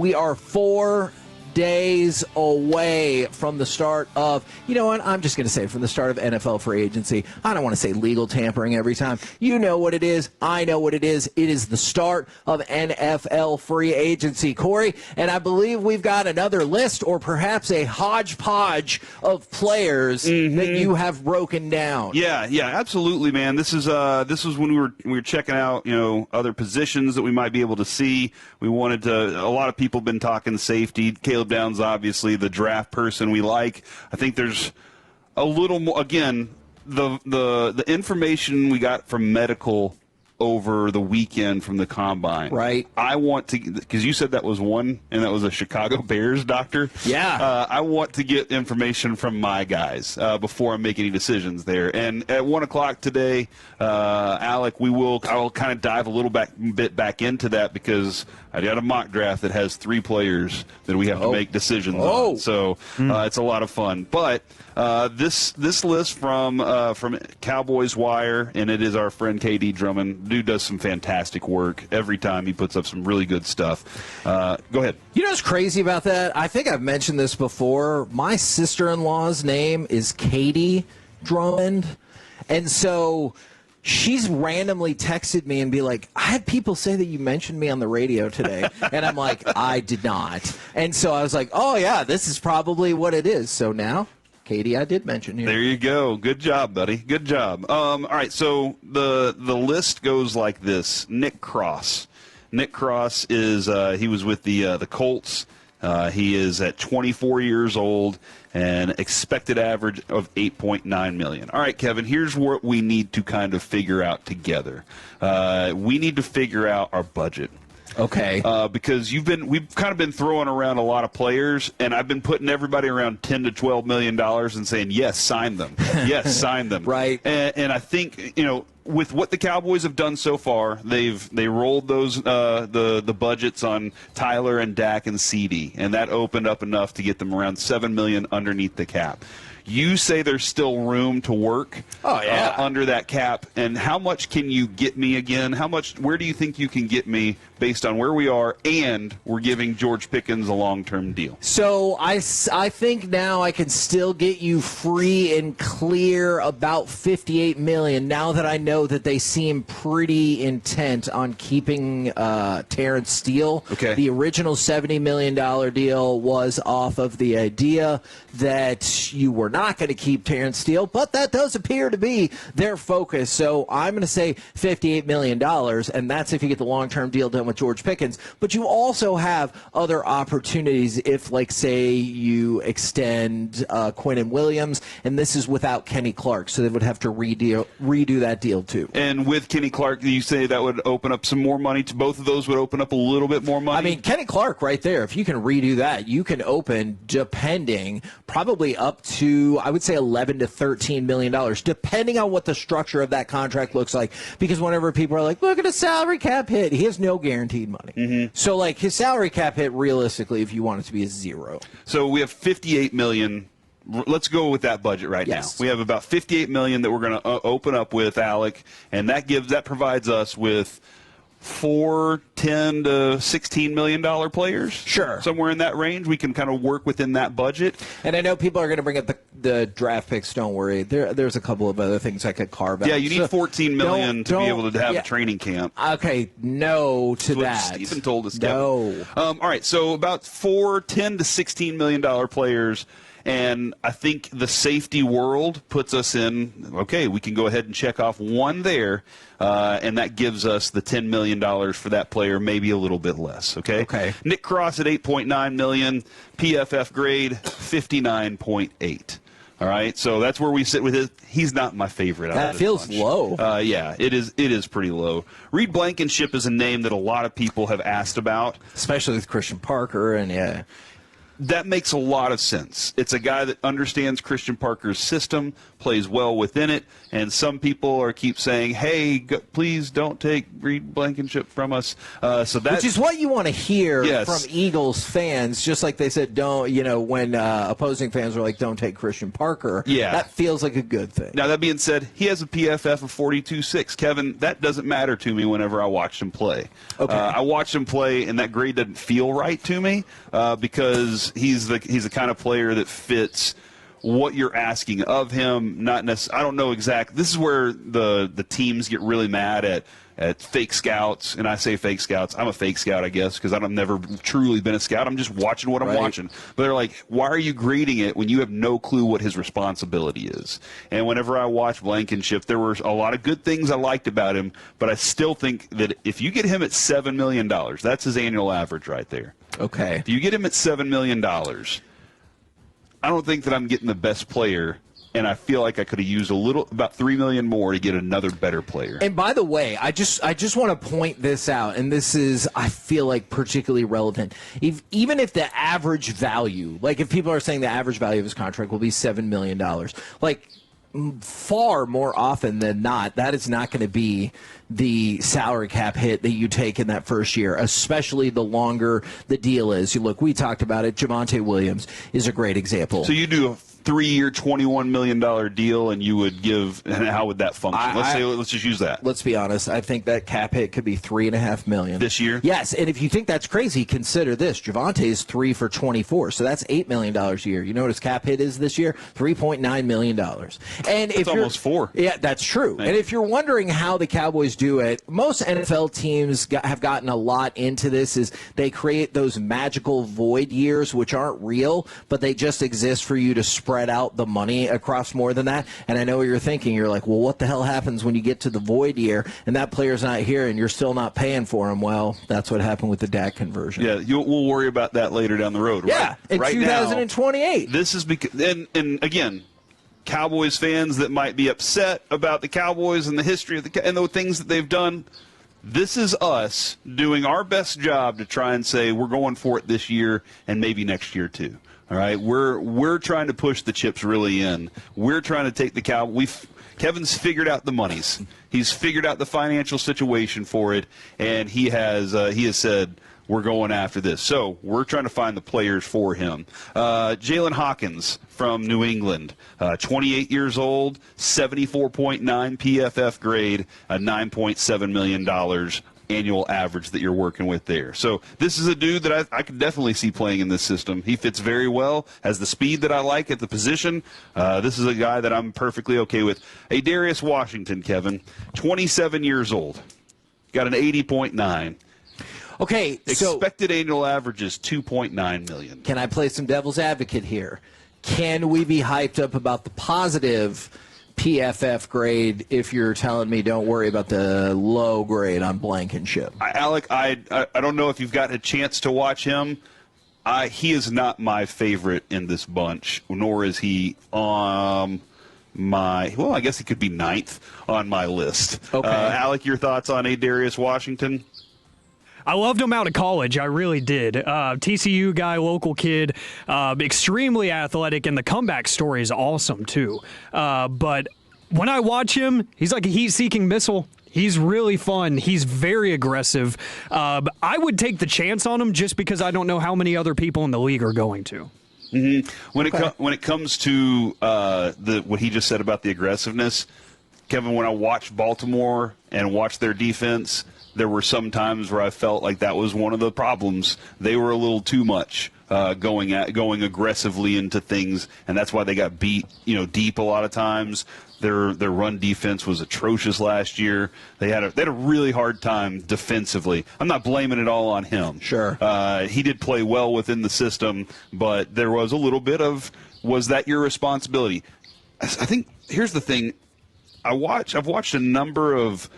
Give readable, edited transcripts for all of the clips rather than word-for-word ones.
We are 4 days away from the start of, you know what, I'm just going to say from the start of NFL free agency. I don't want to say legal tampering every time. You know what it is. I know what it is. It is the start of NFL free agency, Corey, and I believe we've got another list or perhaps a hodgepodge of players that you have broken down. Yeah, absolutely, man. This is when we were checking out, other positions that we might be able to see. We wanted to. A lot of people have been talking safety. Caleb Downs, obviously, the draft person we like. I think there's a little more. Again, the information we got from medical over the weekend from the combine. Right. I want to, because you said that was one, and that was a Chicago Bears doctor. Yeah. I want to get information from my guys before I make any decisions there. And at 1 o'clock today, Alec, I will kind of dive a little bit back into that because I got a mock draft that has 3 players that we have to make decisions on. So it's a lot of fun. But this list from Cowboys Wire, and it is our friend KD Drummond. Dude does some fantastic work every time. He puts up some really good stuff. Go ahead. You know what's crazy about that? I think I've mentioned this before. My sister-in-law's name is Katie Drummond, and so she's randomly texted me and be like, I had people say that you mentioned me on the radio today. And I'm like, I did not. And so I was like, oh, yeah, this is probably what it is. So now, Katie, I did mention you. There you go. Good job, buddy. Good job. All right, so the list goes like this. Nick Cross. Nick Cross is he was with the Colts. He is at 24 years old and expected average of $8.9 million. All right, Kevin, here's what we need to kind of figure out together. We need to figure out our budget. Okay. Because we've kind of been throwing around a lot of players, and I've been putting everybody around $10 to $12 million and saying, yes, sign them. Yes, sign them. Right. And I think, with what the Cowboys have done so far, they rolled those the budgets on Tyler and Dak and CD, and that opened up enough to get them around $7 million underneath the cap. You say there's still room to work under that cap, and how much can you get me again? Where do you think you can get me based on where we are, and we're giving George Pickens a long-term deal? So I think now I can still get you free and clear about $58 million now that I know that they seem pretty intent on keeping Terrence Steele. Okay. The original $70 million deal was off of the idea that you were not going to keep Terrence Steele, but that does appear to be their focus. So I'm going to say $58 million, and that's if you get the long-term deal done with George Pickens. But you also have other opportunities if, like, say, you extend Quinnen Williams, and this is without Kenny Clark, so they would have to redo that deal too. And with Kenny Clark, you say that would open up some more money? To both of those would open up a little bit more money? I mean, Kenny Clark right there, if you can redo that, you can open, depending, probably up to, I would say, $11 to $13 million, depending on what the structure of that contract looks like. Because whenever people are like, look at a salary cap hit, he has no guaranteed money. Mm-hmm. So, like, his salary cap hit, realistically, if you want it to be, is zero. So we have $58 million. Let's go with that budget right now. We have about $58 million that we're going to open up with, Alec, and that provides us with 4, $10 to $16 million players. Sure. Somewhere in that range. We can kind of work within that budget. And I know people are going to bring up the draft picks. Don't worry. There's a couple of other things I could carve out. Yeah, you need $14 million to be able to have a training camp. Okay, no to that. Stephen told us. No. All right, so about 4, $10 to $16 million players. And I think the safety world puts us in, okay, we can go ahead and check off one there, and that gives us the $10 million for that player, maybe a little bit less, okay? Okay. Nick Cross at $8.9 million, PFF grade 59.8. All right, so that's where we sit with his. He's not my favorite. That feels low. Yeah, it is. It is pretty low. Reed Blankenship is a name that a lot of people have asked about, especially with Christian Parker, and yeah. that makes a lot of sense. It's a guy that understands Christian Parker's system, plays well within it, and some people keep saying, hey, please don't take Reed Blankenship from us. Which is what you want to hear yes. from Eagles fans, just like they said, don't, when opposing fans were like, don't take Christian Parker. Yeah. That feels like a good thing. Now, that being said, he has a PFF of 42.6. Kevin, that doesn't matter to me whenever I watch him play. Okay. I watch him play, and that grade doesn't feel right to me because he's the kind of player that fits what you're asking of him. Not necessarily. I don't know exactly. This is where the teams get really mad at fake scouts, and I say fake scouts. I'm a fake scout, I guess, because I've never truly been a scout. I'm just watching what I'm watching. But they're like, why are you grading it when you have no clue what his responsibility is? And whenever I watch Blankenship, there were a lot of good things I liked about him, but I still think that if you get him at $7 million, that's his annual average right there. Okay. If you get him at $7 million, I don't think that I'm getting the best player, and I feel like I could have used about $3 million more to get another better player. And by the way, I just want to point this out, and this is, I feel like, particularly relevant. Even if the average value, like if people are saying the average value of his contract will be $7 million, like far more often than not, that is not going to be the salary cap hit that you take in that first year, especially the longer the deal is. You look, we talked about it. Javonte Williams is a great example. So you do a 3-year, $21 million deal, and you would give, and how would that function? Let's just use that. Let's be honest. I think that cap hit could be $3.5 million this year. Yes, and if you think that's crazy, consider this: Javonte is 3 for 24, so that's $8 million a year. You know what his cap hit is this year? $3.9 million. And it's almost 4. Yeah, that's true. And if you're wondering how the Cowboys do it, most NFL teams have gotten a lot into this. Is they create those magical void years, which aren't real, but they just exist for you to spread out the money across more than that. And I know what you're thinking. You're like, well, what the hell happens when you get to the void year and that player's not here and you're still not paying for him? Well, that's what happened with the DAC conversion. Yeah, we'll worry about that later down the road. Yeah, in 2028. Now, this is because, and again, Cowboys fans that might be upset about the Cowboys and the history of and the things that they've done. This is us doing our best job to try and say we're going for it this year and maybe next year too. All right, we're trying to push the chips really in. We're trying to take the Kevin's figured out the monies. He's figured out the financial situation for it, and he has said we're going after this. So we're trying to find the players for him. Jalen Hawkins from New England, 28 years old, 74.9 PFF grade, $9.7 million annual average that you're working with there. So this is a dude that I could definitely see playing in this system. He fits very well, has the speed that I like at the position. This is a guy that I'm perfectly okay with. Darius Washington, Kevin, 27 years old, got an 80.9. Okay, so expected annual average is $2.9 million. Can I play some devil's advocate here? Can we be hyped up about the positive PFF grade if you're telling me don't worry about the low grade on Blankenship? Alec, I don't know if you've gotten a chance to watch him. He is not my favorite in this bunch, nor is he on I guess he could be 9th on my list. Okay. Alec, your thoughts on Darius Washington? I loved him out of college. I really did. TCU guy, local kid, extremely athletic, and the comeback story is awesome, too. But when I watch him, he's like a heat-seeking missile. He's really fun. He's very aggressive. I would take the chance on him just because I don't know how many other people in the league are going to. Mm-hmm. When it comes to what he just said about the aggressiveness, Kevin, when I watch Baltimore and watch their defense, there were some times where I felt like that was one of the problems. They were a little too much going aggressively into things, and that's why they got beat, deep a lot of times. Their run defense was atrocious last year. They had a really hard time defensively. I'm not blaming it all on him. Sure. He did play well within the system, but there was a little bit of, was that your responsibility? I think here's the thing. I've watched a number of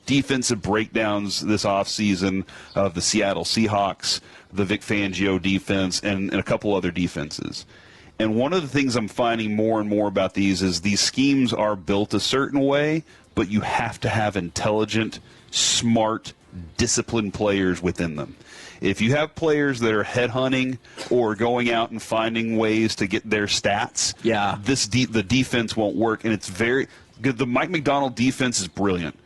defensive breakdowns this offseason of the Seattle Seahawks, the Vic Fangio defense, and a couple other defenses. And one of the things I'm finding more and more about these is these schemes are built a certain way, but you have to have intelligent, smart disciplined players within them. If you have players that are headhunting or going out and finding ways to get their stats, the defense won't work. And it's very good. The Mike McDonald defense is brilliant.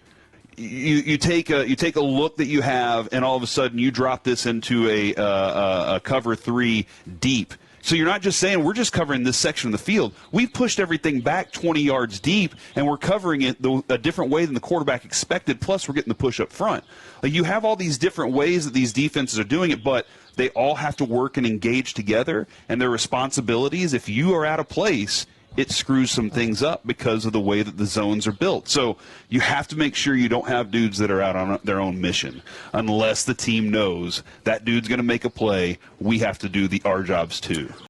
You take a look that you have, and all of a sudden you drop this into a cover 3 deep. So you're not just saying we're just covering this section of the field. We've pushed everything back 20 yards deep, and we're covering it a different way than the quarterback expected, plus we're getting the push up front. Like, you have all these different ways that these defenses are doing it, but they all have to work and engage together, and their responsibilities, if you are out of place, it screws some things up because of the way that the zones are built. So you have to make sure you don't have dudes that are out on their own mission. Unless the team knows that dude's going to make a play, we have to do our jobs too.